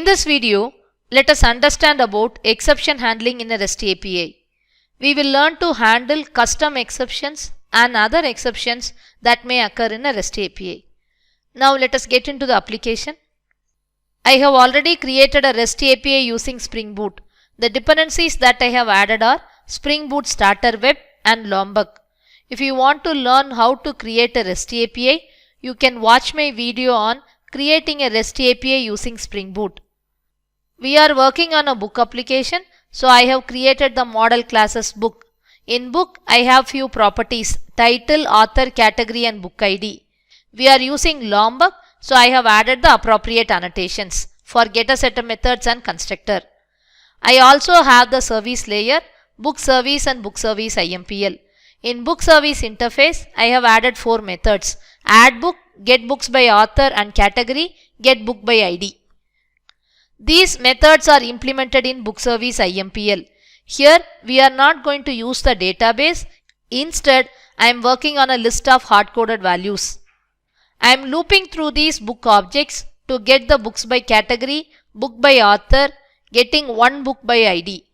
this video, let us understand about exception handling in a REST API. We will learn to handle custom exceptions and other exceptions that may occur in a REST API. Now let us get into the application. I have already created a REST API using Spring Boot. The dependencies that I have added are Spring Boot Starter Web and Lombok. If you want to learn how to create a REST API, you can watch my video on creating a REST API using Spring Boot. We are working on a book application, so I have created the model classes book. In book, I have few properties: title, author, category and book ID. We are using Lombok, so I have added the appropriate annotations for getter, setter methods and constructor. I also have the service layer, book service and book service IMPL. In book service interface, I have added 4 methods: add book, get books by author and category, get book by ID. These methods are implemented in book service IMPL. Here we are not going to use the database. Instead, I am working on a list of hard-coded values. I am looping through these book objects to get the books by category, book by author, getting one book by ID.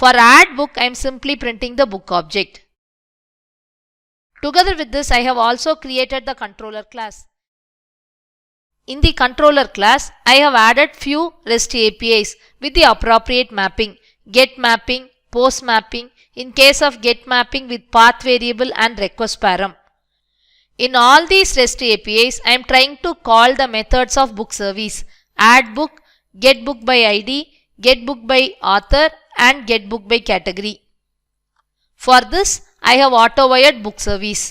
For add book, I am simply printing the book object. Together with this, I have also created the controller class. In the controller class, I have added few REST APIs with the appropriate mapping: get mapping, post mapping, in case of get mapping with path variable and request param. In all these REST APIs, I am trying to call the methods of book service: add book, get book by ID, get book by author and get book by category. For this, I have auto-wired book service.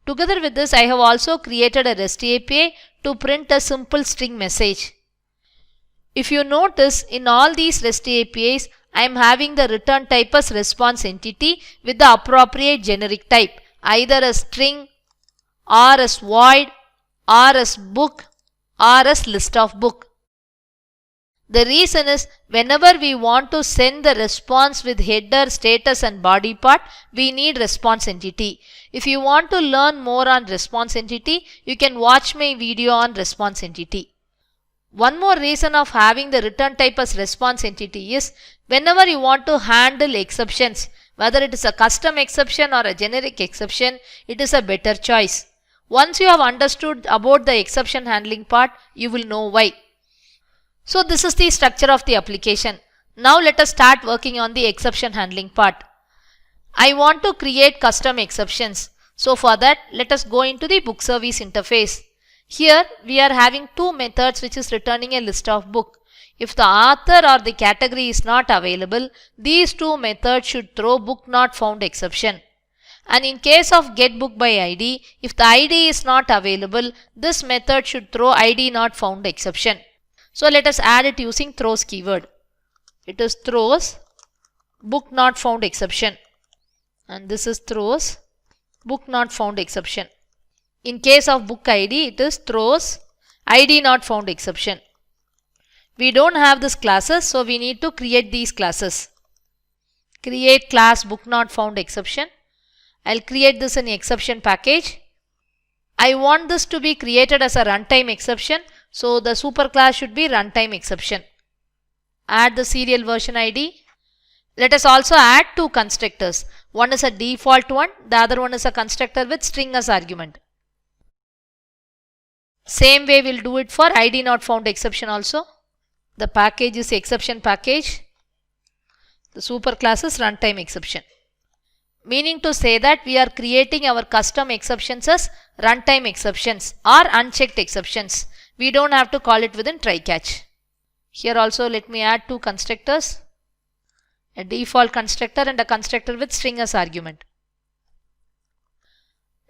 Together with this, I have also created a REST API to print a simple string message. If you notice, in all these REST APIs, I am having the return type as response entity with the appropriate generic type, either as string or as void or as book or as list of book. The reason is, whenever we want to send the response with header, status and body part, we need response entity. If you want to learn more on response entity, you can watch my video on response entity. One more reason of having the return type as response entity is, whenever you want to handle exceptions, whether it is a custom exception or a generic exception, it is a better choice. Once you have understood about the exception handling part, you will know why. So this is the structure of the application. Now let us start working on the exception handling part. I want to create custom exceptions. So for that, let us go into the book service interface. Here we are having 2 methods which is returning a list of book. If the author or the category is not available, these 2 methods should throw book not found exception. And in case of get book by ID, if the ID is not available, this method should throw ID not found exception. So let us add it using throws keyword. It is throws book not found exception, and this is throws book not found exception. In case of book ID, it is throws ID not found exception. We don't have these classes, so we need to create these classes. Create class book not found exception. I'll create this in exception package. I want this to be created as a runtime exception, so the superclass should be runtime exception. Add the serial version ID. Let us also add 2 constructors. One is a default one, the other one is a constructor with string as argument. Same way we'll do it for ID not found exception also. The package is exception package. The superclass is runtime exception. Meaning to say that we are creating our custom exceptions as runtime exceptions or unchecked exceptions. We don't have to call it within try catch. Here also let me add 2 constructors. A default constructor and a constructor with string as argument.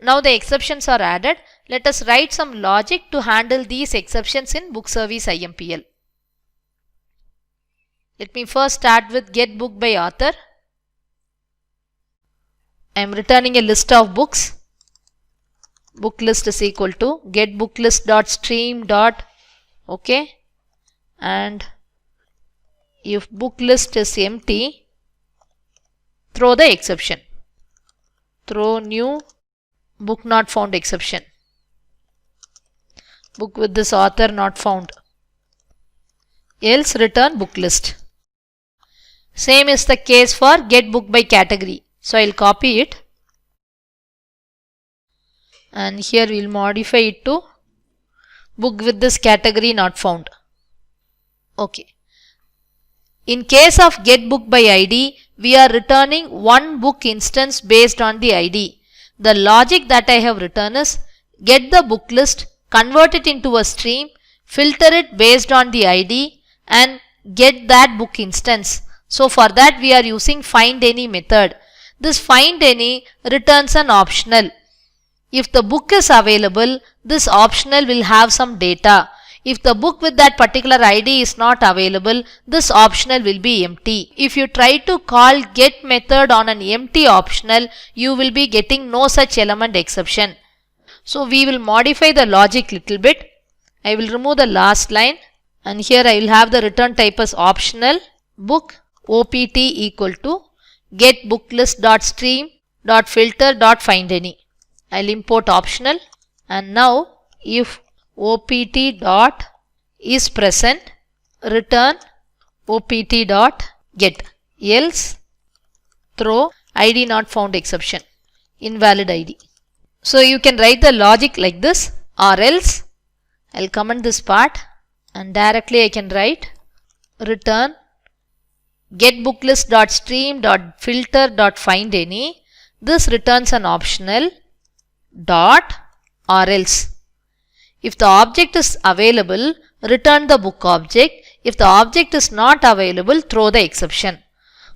Now the exceptions are added. Let us write some logic to handle these exceptions in book service IMPL. Let me first start with get book by author. I am returning a list of books. Book list is equal to get book list dot stream dot okay, and if book list is empty, throw the exception. Throw new book not found exception. Book with this author not found. else return book list. Same is the case for get book by category. So I will copy it and here we will modify it to book with this category not found. Okay. In case of get book by ID, we are returning one book instance based on the ID. The logic that I have written is get the book list, convert it into a stream, filter it based on the ID and get that book instance. So for that we are using find any method. This find any returns an optional. If the book is available, this optional will have some data. If the book with that particular ID is not available, this optional will be empty. If you try to call get method on an empty optional, you will be getting no such element exception. So we will modify the logic little bit. I will remove the last line and here I will have the return type as optional book opt equal to get book list dot stream dot filter dot find any. I will import optional and now if opt dot is present, return opt dot get, else throw id not found exception, invalid id. So you can write the logic like this, or else I will comment this part and directly I can write return get book list dot stream dot filter dot find any. This returns an optional dot or else. If the object is available, return the book object. If the object is not available, throw the exception.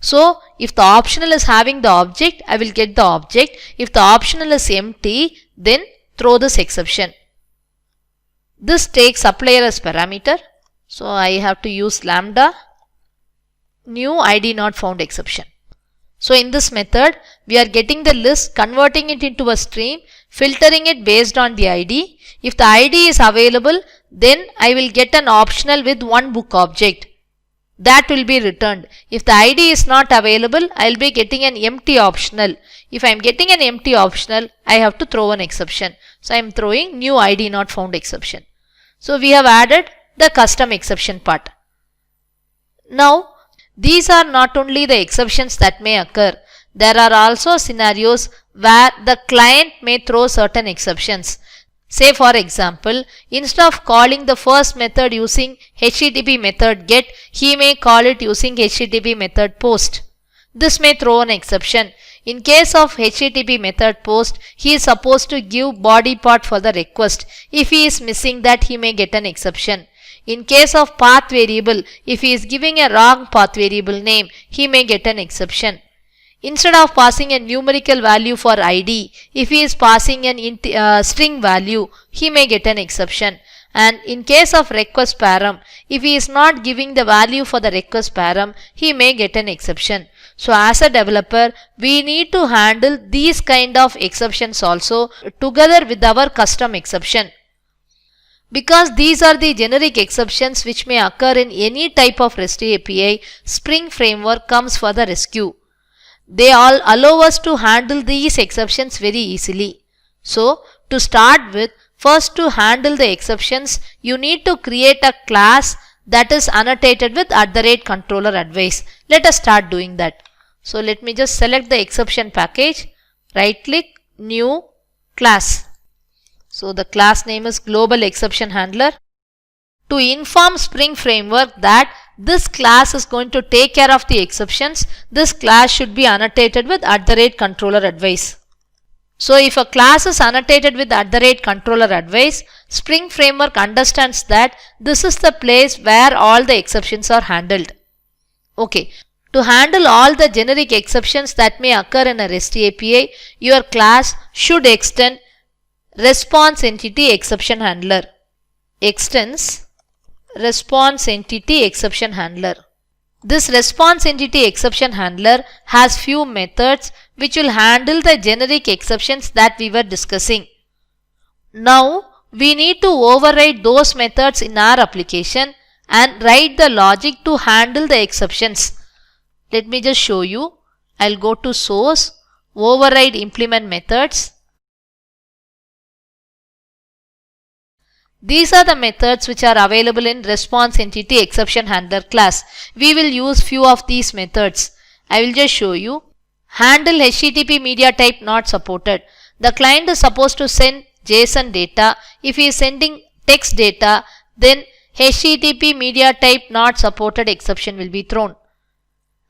So if the optional is having the object, I will get the object. If the optional is empty, then throw this exception. This takes supplier as parameter. So I have to use lambda new id not found exception. So in this method, we are getting the list, converting it into a stream, filtering it based on the id. If the id is available, then I will get an optional with one book object. That will be returned. If the id is not available, I will be getting an empty optional. If I am getting an empty optional, I have to throw an exception. So I am throwing new id not found exception. So we have added the custom exception part. Now these are not only the exceptions that may occur. There are also scenarios where the client may throw certain exceptions. Say for example, instead of calling the first method using HTTP method get, he may call it using HTTP method post. This may throw an exception. In case of HTTP method post, he is supposed to give body part for the request. If he is missing that, he may get an exception. In case of path variable, if he is giving a wrong path variable name, he may get an exception. Instead of passing a numerical value for id, if he is passing an string value, he may get an exception. And in case of request param, if he is not giving the value for the request param, he may get an exception. So as a developer, we need to handle these kind of exceptions also together with our custom exception. Because these are the generic exceptions which may occur in any type of REST API, Spring Framework comes for the rescue. They all allow us to handle these exceptions very easily. So to start with, first to handle the exceptions, you need to create a class that is annotated with @controller advice. Let us start doing that. So let me just select the exception package, right click, new class. So the class name is global exception handler. To inform Spring Framework that this class is going to take care of the exceptions, this class should be annotated with @controller advice. So if a class is annotated with @controller advice, Spring Framework understands that this is the place where all the exceptions are handled. Okay. To handle all the generic exceptions that may occur in a REST API, your class should extend response entity exception handler. Extends response entity exception handler. This response entity exception handler has few methods which will handle the generic exceptions that we were discussing. Now we need to override those methods in our application and write the logic to handle the exceptions. Let me just show you. I'll go to source, override implement methods. These are the methods which are available in response entity exception handler class. We will use few of these methods. I will just show you. Handle HTTP media type not supported. The client is supposed to send JSON data. If he is sending text data, then HTTP media type not supported exception will be thrown.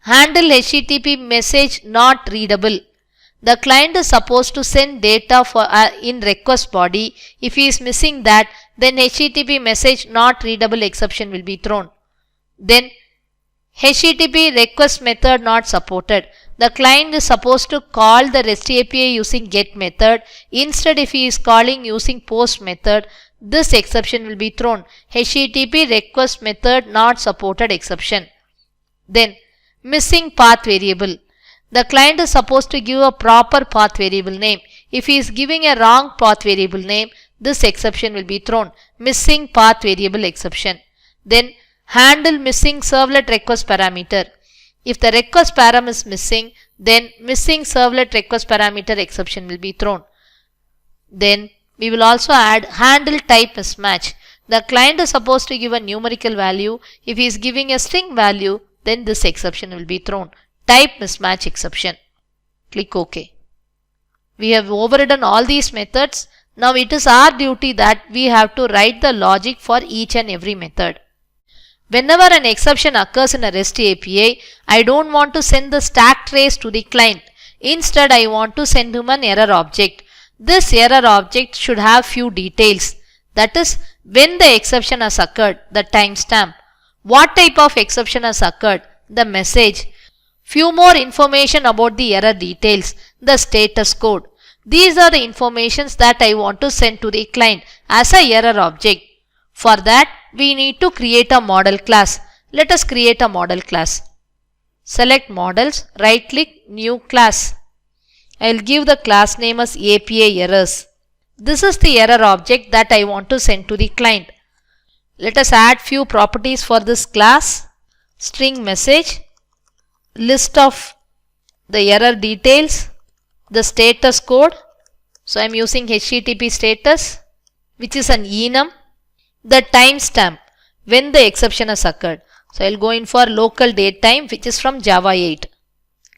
Handle HTTP message not readable. The client is supposed to send data in request body. If he is missing that, then HTTP message not readable exception will be thrown. Then HTTP request method not supported. The client is supposed to call the REST API using GET method. Instead, if he is calling using POST method, this exception will be thrown. HTTP request method not supported exception. Then missing path variable. The client is supposed to give a proper path variable name. If he is giving a wrong path variable name, this exception will be thrown. Missing path variable exception. Then handle missing servlet request parameter. If the request param is missing, then missing servlet request parameter exception will be thrown. Then we will also add handle type mismatch. The client is supposed to give a numerical value. If he is giving a string value, then this exception will be thrown. Type mismatch exception. Click OK. We have overridden all these methods. Now it is our duty that we have to write the logic for each and every method. Whenever an exception occurs in a REST API, I don't want to send the stack trace to the client. Instead, I want to send him an error object. This error object should have few details. That is, when the exception has occurred, the timestamp. What type of exception has occurred, the message. Few more information about the error details, the status code. These are the informations that I want to send to the client as a error object. For that, we need to create a model class. Let us create a model class. Select models, right click, new class. I will give the class name as API errors. This is the error object that I want to send to the client. Let us add few properties for this class. String message, list of the error details, the status code. So I am using HTTP status, which is an enum. The timestamp, when the exception has occurred. So I will go in for local date time, which is from Java 8.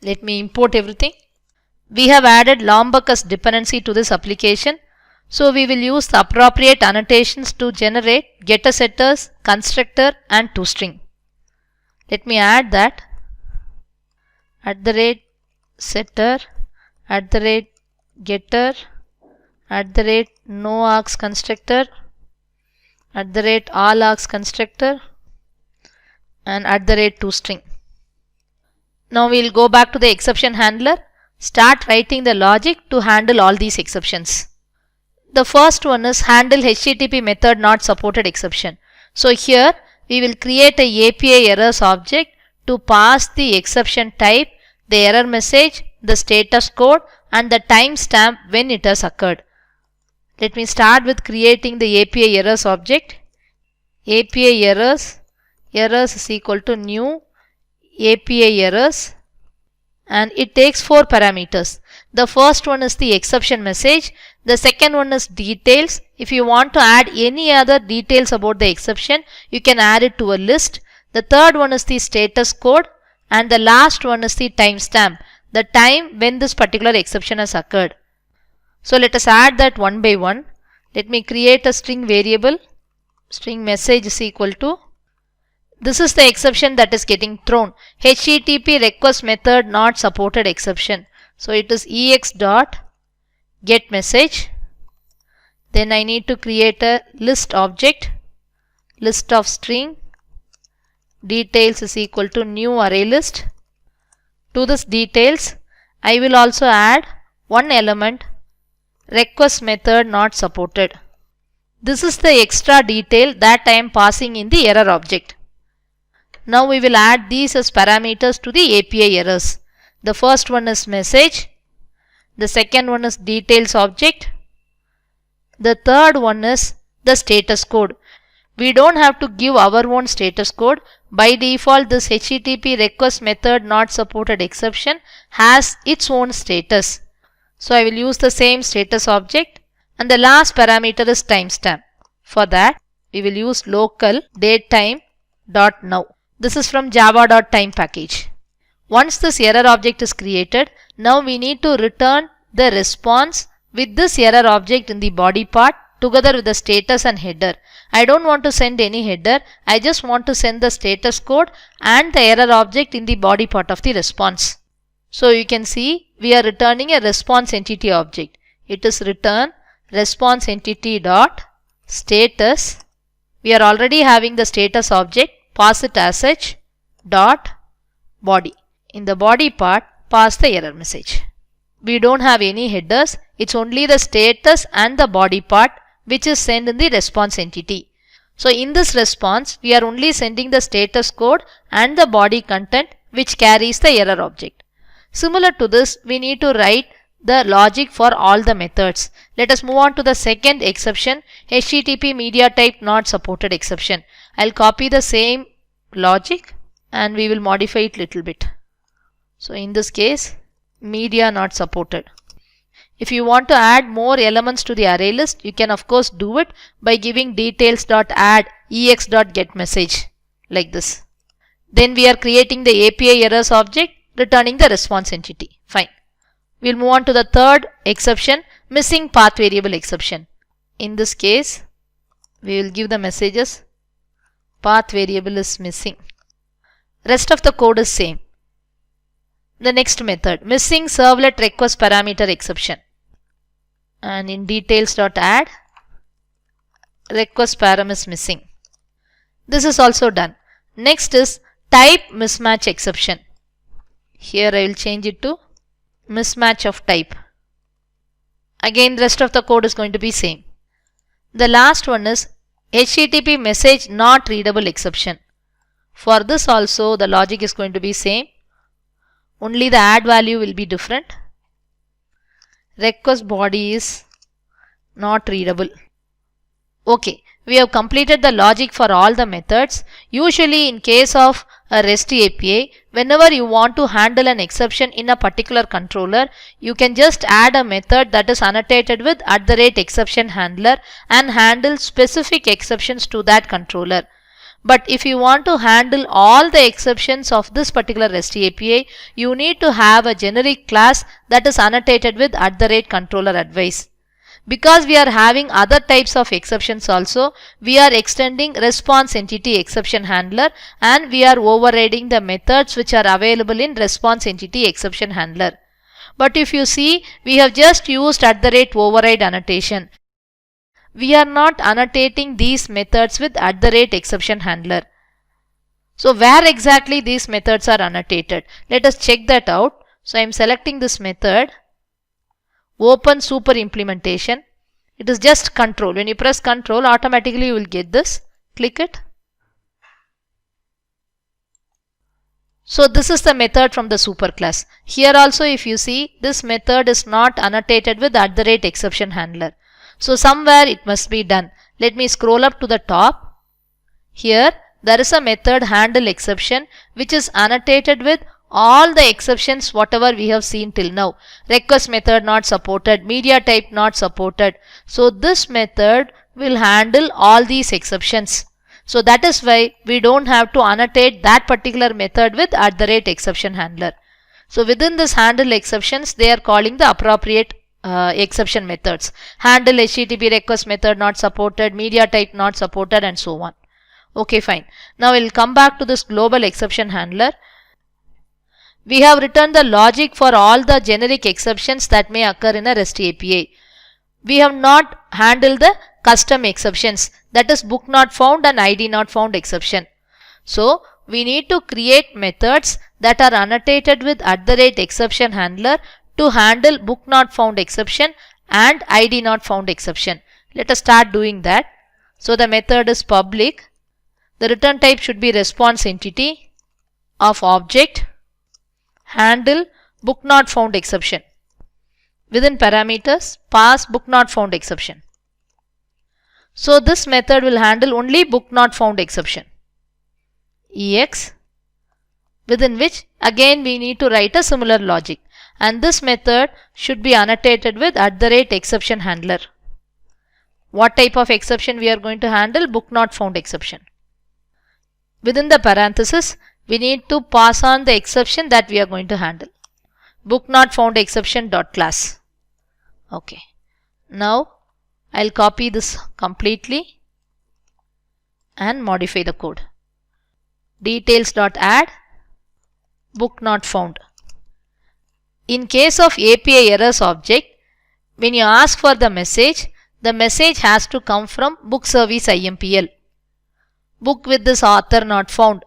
Let me import everything. We have added Lombok as dependency to this application. So we will use the appropriate annotations to generate getter setters, constructor and toString. Let me add that. @setter, @getter, @noargs constructor, @allargs constructor and @toString. Now we will go back to the exception handler. Start writing the logic to handle all these exceptions. The first one is handle HTTP method not supported exception. So here we will create a API errors object to pass the exception type, the error message, the status code and the timestamp when it has occurred. Let me start with creating the API errors object. API errors is equal to new API errors and it takes 4 parameters. The first one is the exception message. The second one is details. If you want to add any other details about the exception, you can add it to a list. The third one is the status code and the last one is the timestamp, the time when this particular exception has occurred. So let us add that one by one. Let me create a string variable. String message is equal to, this is the exception that is getting thrown. HTTP request method not supported exception. So it is ex.getMessage. Then I need to create a list object, list of string. Details is equal to new array list. To this details, I will also add one element, request method not supported. This is the extra detail that I am passing in the error object. Now we will add these as parameters to the API errors. The first one is message. The second one is details object. The third one is the status code. We don't have to give our own status code. By default, this HTTP request method not supported exception has its own status. So I will use the same status object. And the last parameter is timestamp. For that, we will use local datetime.now. This is from java.time package. Once this error object is created, now we need to return the response with this error object in the body part together with the status and header. I don't want to send any header. I just want to send the status code and the error object in the body part of the response. So you can see we are returning a response entity object. It is return response entity dot status. We are already having the status object. Pass it as such dot body. In the body part, pass the error message. We don't have any headers. It's only the status and the body part which is sent in the response entity. So in this response, we are only sending the status code and the body content which carries the error object. Similar to this, we need to write the logic for all the methods. Let us move on to the second exception, HTTP media type not supported exception. I'll copy the same logic and we will modify it little bit. So in this case, media not supported. If you want to add more elements to the array list, you can of course do it by giving details.add ex.getMessage like this. Then we are creating the API errors object, returning the response entity. Fine. We'll move on to the third exception, missing path variable exception. In this case, we will give the messages path variable is missing. Rest of the code is same. The next method, missing servlet request parameter exception. And in details.add request param is missing. This is also done. Next is type mismatch exception. Here I will change it to mismatch of type. Again, the rest of the code is going to be same. The last one is HTTP message not readable exception. For this also the logic is going to be same. Only the add value will be different. Request body is not readable. Okay, we have completed the logic for all the methods. Usually in case of a REST API, whenever you want to handle an exception in a particular controller, you can just add a method that is annotated with @exception handler and handle specific exceptions to that controller. But if you want to handle all the exceptions of this particular REST API, you need to have a generic class that is annotated with @controller advice. Because we are having other types of exceptions also, we are extending response entity exception handler and we are overriding the methods which are available in response entity exception handler. But if you see, we have just used @override annotation. We are not annotating these methods with @exception handler. So where exactly these methods are annotated? Let us check that out. So I am selecting this method, open super implementation. It is just control. When you press control, automatically you will get this. Click it. So this is the method from the superclass. Here also if you see, this method is not annotated with @exception handler. So somewhere it must be done. Let me scroll up to the top. Here there is a method handle exception which is annotated with all the exceptions whatever we have seen till now. Request method not supported, media type not supported. So this method will handle all these exceptions. So that is why we don't have to annotate that particular method with @exception handler. So within this handle exceptions, they are calling the appropriate exception methods. Handle HTTP request method not supported, media type not supported, and so on. Okay, fine. Now we'll come back to this global exception handler. We have written the logic for all the generic exceptions that may occur in a REST API. We have not handled the custom exceptions, that is book not found and ID not found exception. So we need to create methods that are annotated with @exception handler to handle book not found exception and ID not found exception. Let us start doing that. So the method is public. The return type should be response entity of object handle book not found exception. Within parameters, pass book not found exception. So this method will handle only book not found exception. EX, within which again we need to write a similar logic. And this method should be annotated with @exception handler. What type of exception we are going to handle? Book not found exception. Within the parenthesis, we need to pass on the exception that we are going to handle. Book not found exception dot class. Okay. Now I'll copy this completely and modify the code. Details dot add book not found. In case of API errors object, when you ask for the message has to come from book service IMPL. Book with this author not found.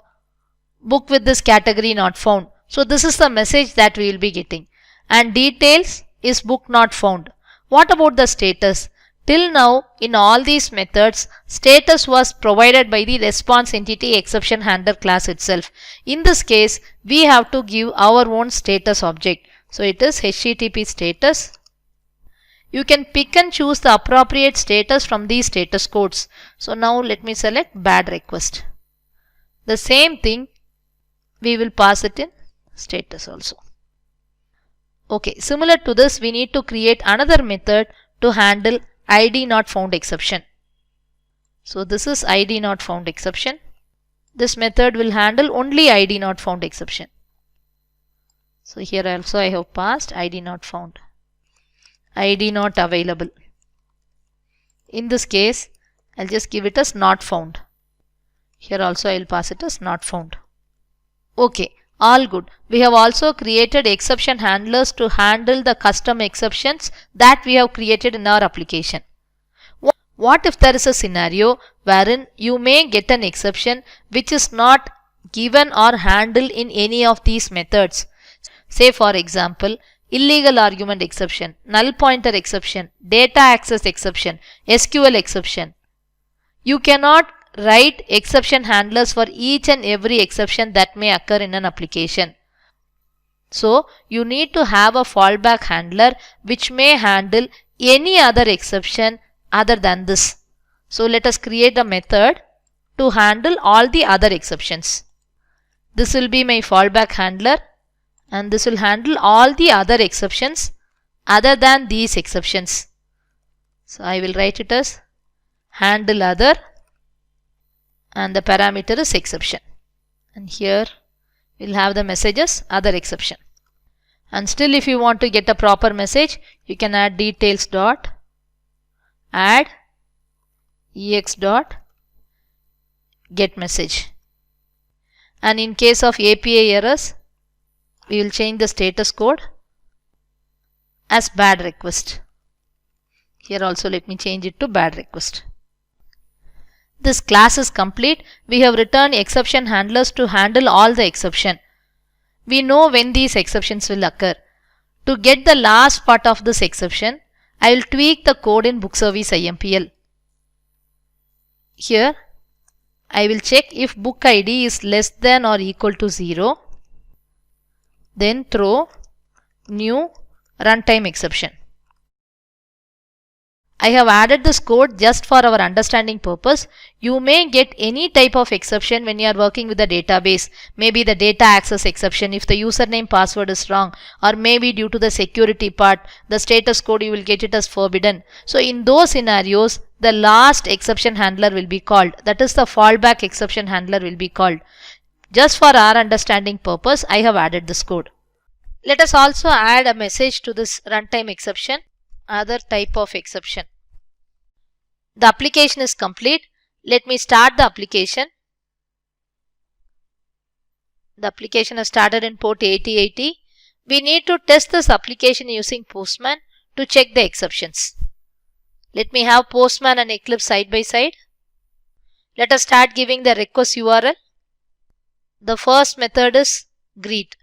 Book with this category not found. So this is the message that we will be getting. And details is book not found. What about the status? Till now, in all these methods, status was provided by the response entity exception handler class itself. In this case, we have to give our own status object. So it is HTTP status. You can pick and choose the appropriate status from these status codes. So now let me select bad request. The same thing, we will pass it in status also. Okay, similar to this, we need to create another method to handle ID not found exception. So this is ID not found exception. This method will handle only ID not found exception. So here also I have passed ID not found. ID not available. In this case, I'll just give it as not found. Here also I'll pass it as not found. Okay, all good. We have also created exception handlers to handle the custom exceptions that we have created in our application. What if there is a scenario wherein you may get an exception which is not given or handled in any of these methods? Say for example, illegal argument exception, null pointer exception, data access exception, SQL exception. You cannot write exception handlers for each and every exception that may occur in an application. So you need to have a fallback handler which may handle any other exception other than this. So let us create a method to handle all the other exceptions. This will be my fallback handler, and this will handle all the other exceptions other than these exceptions. So I will write it as handle other, and the parameter is exception. And here we'll have the messages other exception. And still, if you want to get a proper message, you can add details dot add ex dot get message. And in case of API errors, we will change the status code as bad request. Here also let me change it to bad request. This class is complete. We have returned exception handlers to handle all the exception. We know when these exceptions will occur. To get the last part of this exception, I will tweak the code in book service IMPL. Here I will check if book ID is less than or equal to 0. Then throw new runtime exception. I have added this code just for our understanding purpose. You may get any type of exception when you are working with a database. Maybe the data access exception if the username password is wrong, or maybe due to the security part, the status code you will get it as forbidden. So in those scenarios, the last exception handler will be called. That is the fallback exception handler will be called. Just for our understanding purpose, I have added this code. Let us also add a message to this runtime exception, other type of exception. The application is complete. Let me start the application. The application has started in port 8080. We need to test this application using Postman to check the exceptions. Let me have Postman and Eclipse side by side. Let us start giving the request URL. The first method is greet.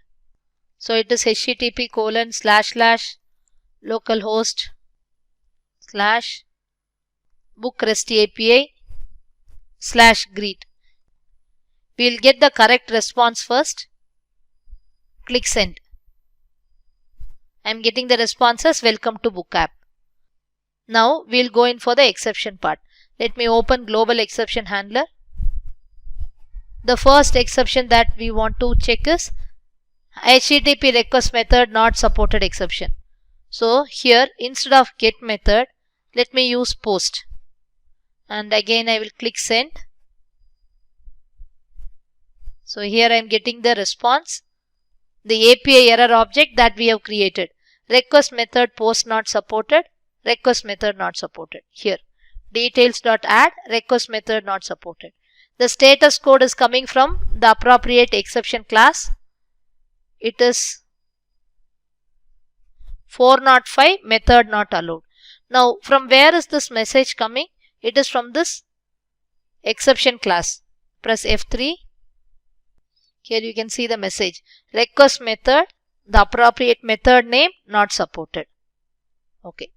So it is http://localhost/book REST API/greet. We will get the correct response first. Click send. I am getting the response as welcome to book app. Now we will go in for the exception part. Let me open global exception handler. The first exception that we want to check is HTTP request method not supported exception. So here instead of get method, let me use post. and again I will click send. So here I am getting the response. The API error object that we have created. Request method post not supported. Request method not supported. Here details.add request method not supported. The status code is coming from the appropriate exception class. It is 405 method not allowed. Now from where is this message coming? It is from this exception class. Press F3. Here you can see the message. Request method, the appropriate method name not supported. Okay.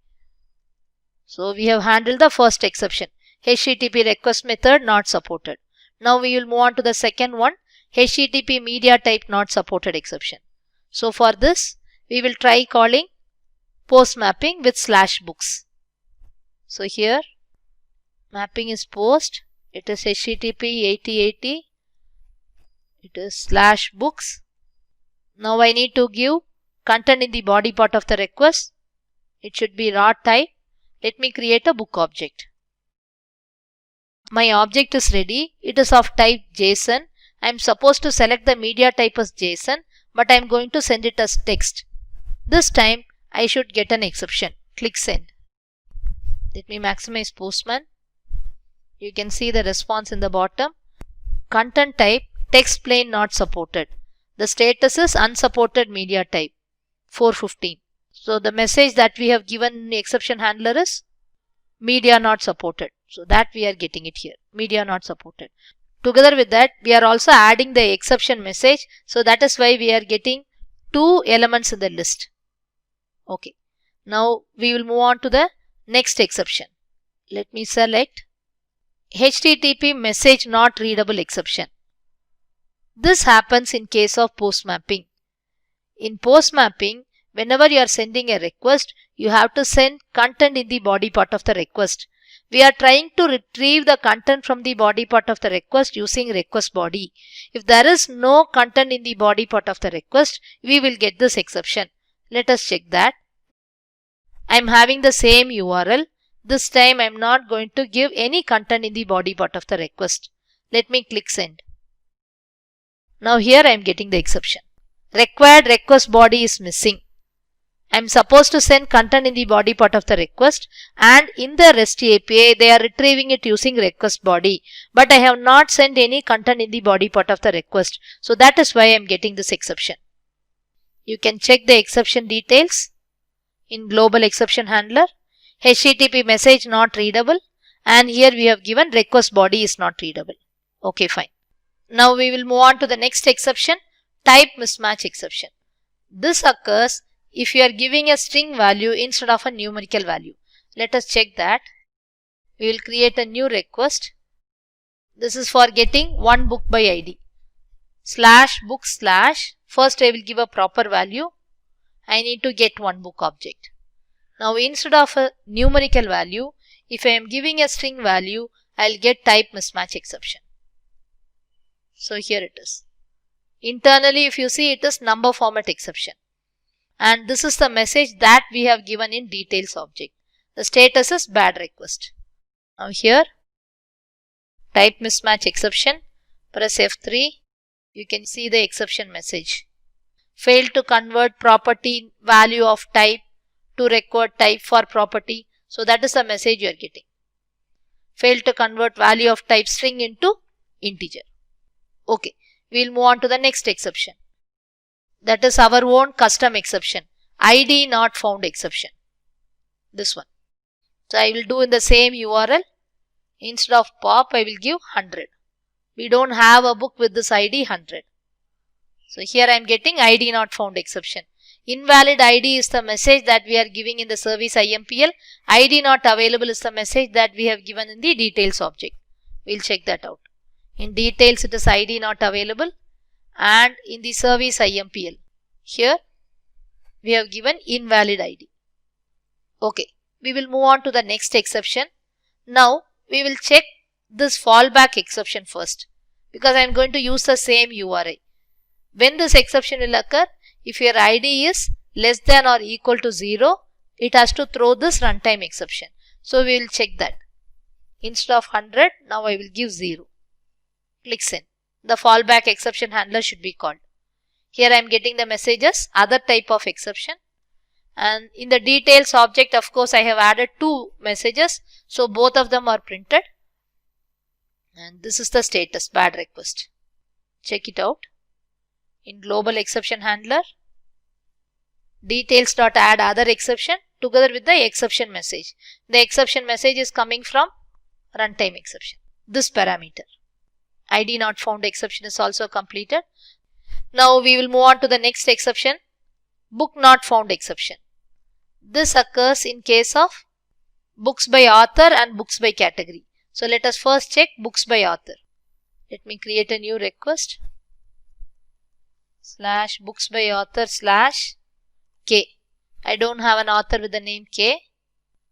So we have handled the first exception. HTTP request method not supported. Now we will move on to the second one. HTTP media type not supported exception. So for this we will try calling post mapping with /books. So here mapping is post. It is HTTP 8080. It is /books. Now I need to give content in the body part of the request. It should be raw type. Let me create a book object. My object is ready. It is of type JSON. I am supposed to select the media type as JSON, but I am going to send it as text. This time I should get an exception. Click send. Let me maximize Postman. You can see the response in the bottom. Content type text plain not supported. The status is unsupported media type 415. So the message that we have given in the exception handler is media not supported. So that we are getting it here. Media not supported. Together with that we are also adding the exception message. So that is why we are getting two elements in the list. Okay. Now we will move on to the next exception. Let me select HTTP message not readable exception. This happens in case of post mapping. In post mapping, whenever you are sending a request, you have to send content in the body part of the request. We are trying to retrieve the content from the body part of the request using request body. If there is no content in the body part of the request, we will get this exception. Let us check that. I am having the same URL. This time I am not going to give any content in the body part of the request. Let me click send. Now here I am getting the exception. Required request body is missing. I am supposed to send content in the body part of the request, and in the REST API they are retrieving it using request body, but I have not sent any content in the body part of the request. So that is why I am getting this exception. You can check the exception details in global exception handler. HTTP message not readable, and here we have given request body is not readable. Okay, fine. Now we will move on to the next exception, type mismatch exception. This occurs if you are giving a string value instead of a numerical value. Let us check that. We will create a new request. This is for getting one book by ID. /book/ first I will give a proper value. I need to get one book object. Now instead of a numerical value, if I am giving a string value, I will get type mismatch exception. So here it is. Internally if you see, it is number format exception. And this is the message that we have given in details object. The status is bad request. Now here, type mismatch exception, press F3, you can see the exception message. Failed to convert property value of type to record type for property. So that is the message you are getting. Failed to convert value of type string into integer. Okay, we will move on to the next exception. That is our own custom exception, ID not found exception. This one. So I will do in the same URL. Instead of pop, I will give 100. We don't have a book with this ID 100. So here I am getting ID not found exception. Invalid ID is the message that we are giving in the service IMPL. ID not available is the message that we have given in the details object. We will check that out. In details it is ID not available, and in the service IMPL, here we have given invalid ID. Okay, we will move on to the next exception. Now we will check this fallback exception first, because I am going to use the same URI. When this exception will occur, if your ID is less than or equal to 0, it has to throw this runtime exception. So we will check that. Instead of 100, now I will give 0. Click send. The fallback exception handler should be called. Here I am getting the messages, other type of exception. And in the details object, of course, I have added 2 messages. So both of them are printed. And this is the status, bad request. Check it out. In global exception handler, details.add other exception together with the exception message. The exception message is coming from runtime exception. This parameter. ID not found exception is also completed. Now we will move on to the next exception, book not found exception. This occurs in case of books by author and books by category. So let us first check books by author. Let me create a new request. /books by author /k. I don't have an author with the name K.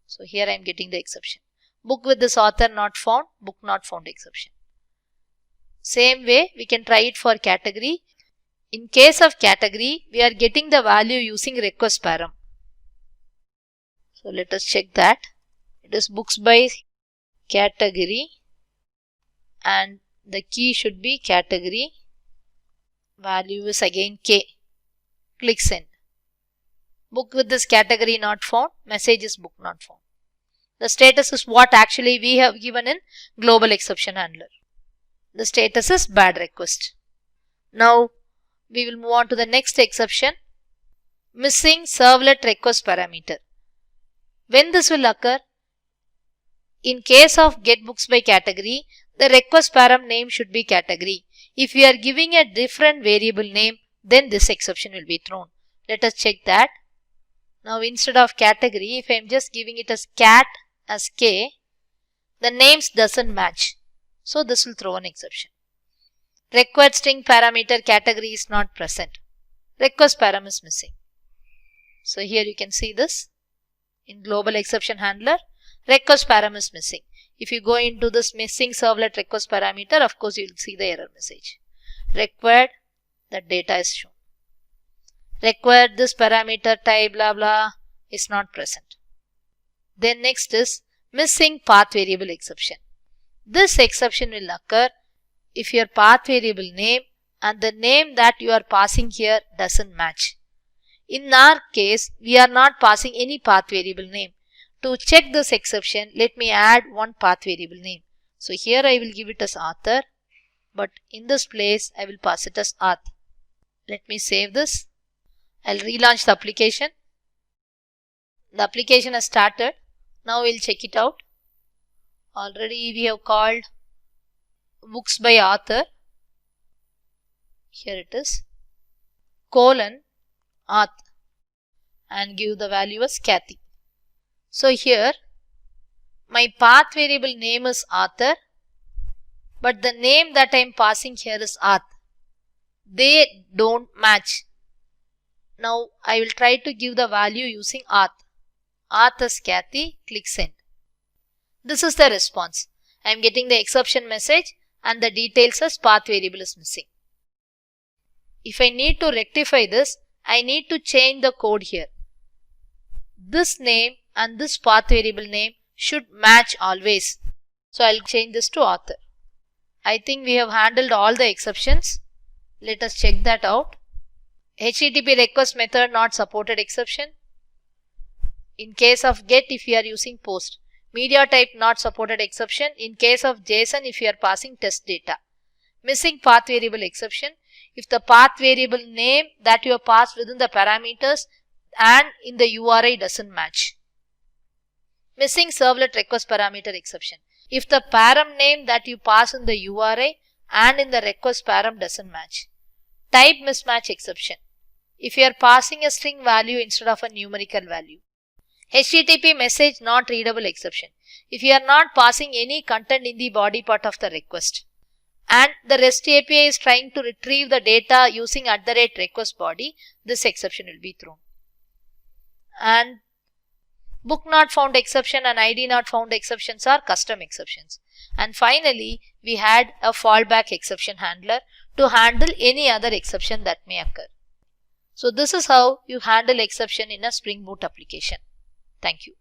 So here I am getting the exception. Book with this author not found, book not found exception. Same way we can try it for category. In case of category, we are getting the value using request param. So let us check that. It is books by category and the key should be category. Value is again K. Click send. Book with this category not found, message is book not found. The status is what actually we have given in global exception handler. The status is bad request. Now we will move on to the next exception, missing servlet request parameter. When this will occur? In case of get books by category, the request param name should be category. If we are giving a different variable name, then this exception will be thrown. Let us check that. Now instead of category, if I am just giving it as cat as K, the names doesn't match. So this will throw an exception. Required string parameter category is not present. Request param is missing. So here you can see this. In global exception handler, request param is missing. If you go into this missing servlet request parameter, of course you will see the error message. Required, the data is shown. Required this parameter type blah blah is not present. Then next is missing path variable exception. This exception will occur if your path variable name and the name that you are passing here doesn't match. In our case, we are not passing any path variable name. To check this exception, let me add one path variable name. So here I will give it as author, but in this place I will pass it as auth. Let me save this. I'll relaunch the application. The application has started. Now we'll check it out. Already we have called books by author. Here it is. Colon auth and give the value as Kathy. So here my path variable name is author, but the name that I am passing here is auth. They don't match. Now I will try to give the value using auth. Auth is Kathy, click send. This is the response. I am getting the exception message and the details as path variable is missing. If I need to rectify this, I need to change the code here. This name and this path variable name should match always. So I'll change this to author. I think we have handled all the exceptions. Let us check that out. HTTP request method not supported exception. In case of get, if you are using post. Media type not supported exception in case of JSON if you are passing test data. Missing path variable exception if the path variable name that you have passed within the parameters and in the URI doesn't match. Missing servlet request parameter exception if the param name that you pass in the URI and in the request param doesn't match. Type mismatch exception if you are passing a string value instead of a numerical value. HTTP message not readable exception if you are not passing any content in the body part of the request and the REST API is trying to retrieve the data using @request body, this exception will be thrown. And book not found exception and ID not found exceptions are custom exceptions. And finally, we had a fallback exception handler to handle any other exception that may occur. So this is how you handle exception in a Spring Boot application. Thank you.